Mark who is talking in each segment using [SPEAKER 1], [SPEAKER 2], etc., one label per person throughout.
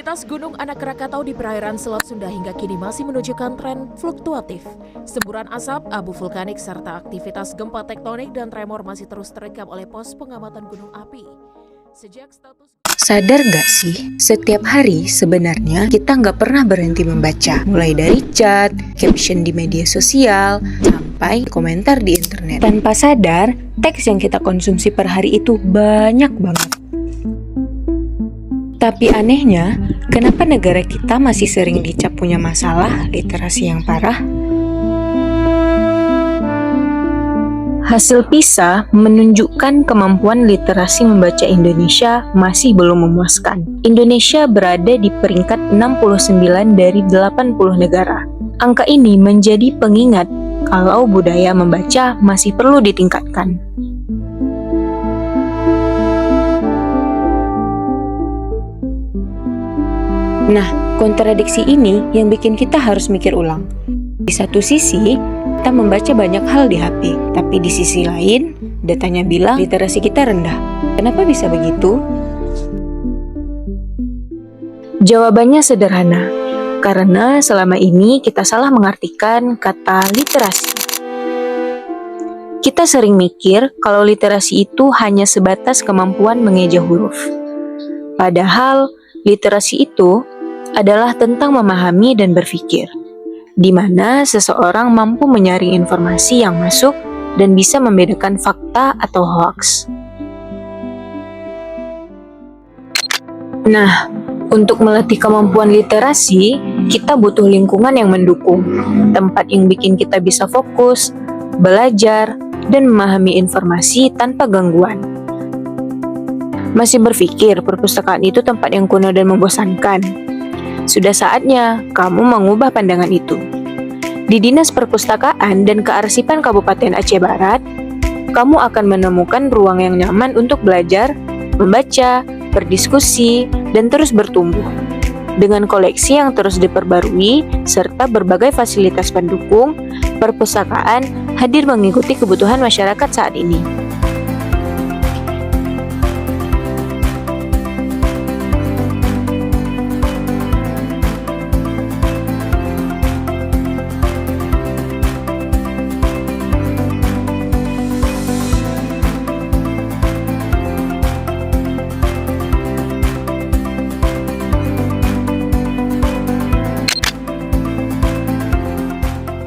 [SPEAKER 1] Aktivitas Gunung Anak Krakatau di perairan Selat Sunda hingga kini masih menunjukkan tren fluktuatif. Semburan asap, abu vulkanik, serta aktivitas gempa tektonik dan tremor masih terus terekam oleh pos pengamatan gunung api.
[SPEAKER 2] Sadar gak sih, setiap hari sebenarnya kita nggak pernah berhenti membaca. Mulai dari chat, caption di media sosial, sampai komentar di internet. Tanpa sadar, teks yang kita konsumsi per hari itu banyak banget. Tapi anehnya, kenapa negara kita masih sering dicap punya masalah literasi yang parah? Hasil PISA menunjukkan kemampuan literasi membaca Indonesia masih belum memuaskan. Indonesia berada di peringkat 69 dari 80 negara. Angka ini menjadi pengingat kalau budaya membaca masih perlu ditingkatkan. Nah, kontradiksi ini yang bikin kita harus mikir ulang. Di satu sisi, kita membaca banyak hal di HP, tapi di sisi lain, datanya bilang literasi kita rendah. Kenapa bisa begitu? Jawabannya sederhana, karena selama ini kita salah mengartikan kata literasi. Kita sering mikir kalau literasi itu hanya sebatas kemampuan mengeja huruf. Padahal, literasi itu adalah tentang memahami dan berpikir, di mana seseorang mampu menyaring informasi yang masuk dan bisa membedakan fakta atau hoaks. Nah, untuk melatih kemampuan literasi, kita butuh lingkungan yang mendukung, tempat yang bikin kita bisa fokus, belajar, dan memahami informasi tanpa gangguan. Masih berpikir perpustakaan itu tempat yang kuno dan membosankan? Sudah saatnya kamu mengubah pandangan itu. Di Dinas Perpustakaan dan Kearsipan Kabupaten Aceh Barat, kamu akan menemukan ruang yang nyaman untuk belajar, membaca, berdiskusi, dan terus bertumbuh. Dengan koleksi yang terus diperbarui, serta berbagai fasilitas pendukung, perpustakaan hadir mengikuti kebutuhan masyarakat saat ini.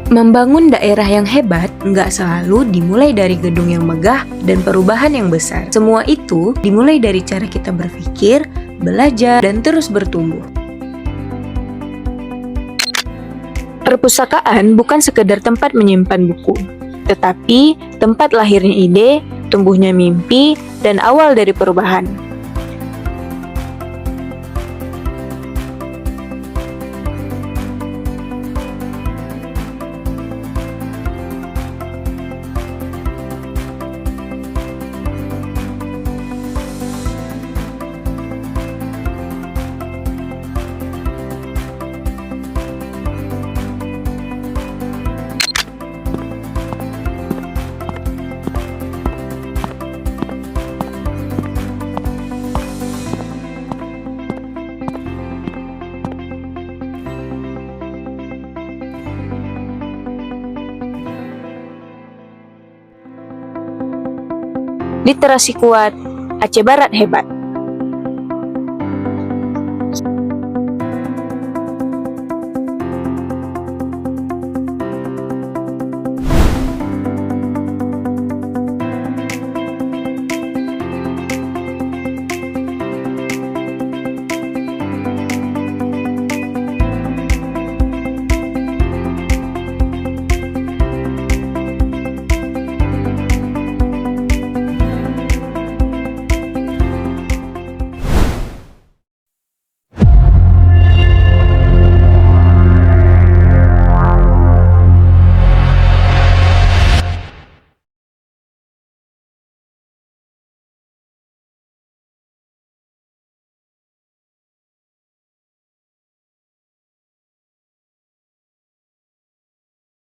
[SPEAKER 2] Membangun daerah yang hebat nggak selalu dimulai dari gedung yang megah dan perubahan yang besar. Semua itu dimulai dari cara kita berpikir, belajar, dan terus bertumbuh. Perpustakaan bukan sekedar tempat menyimpan buku, tetapi tempat lahirnya ide, tumbuhnya mimpi, dan awal dari perubahan. Literasi kuat, Aceh Barat hebat.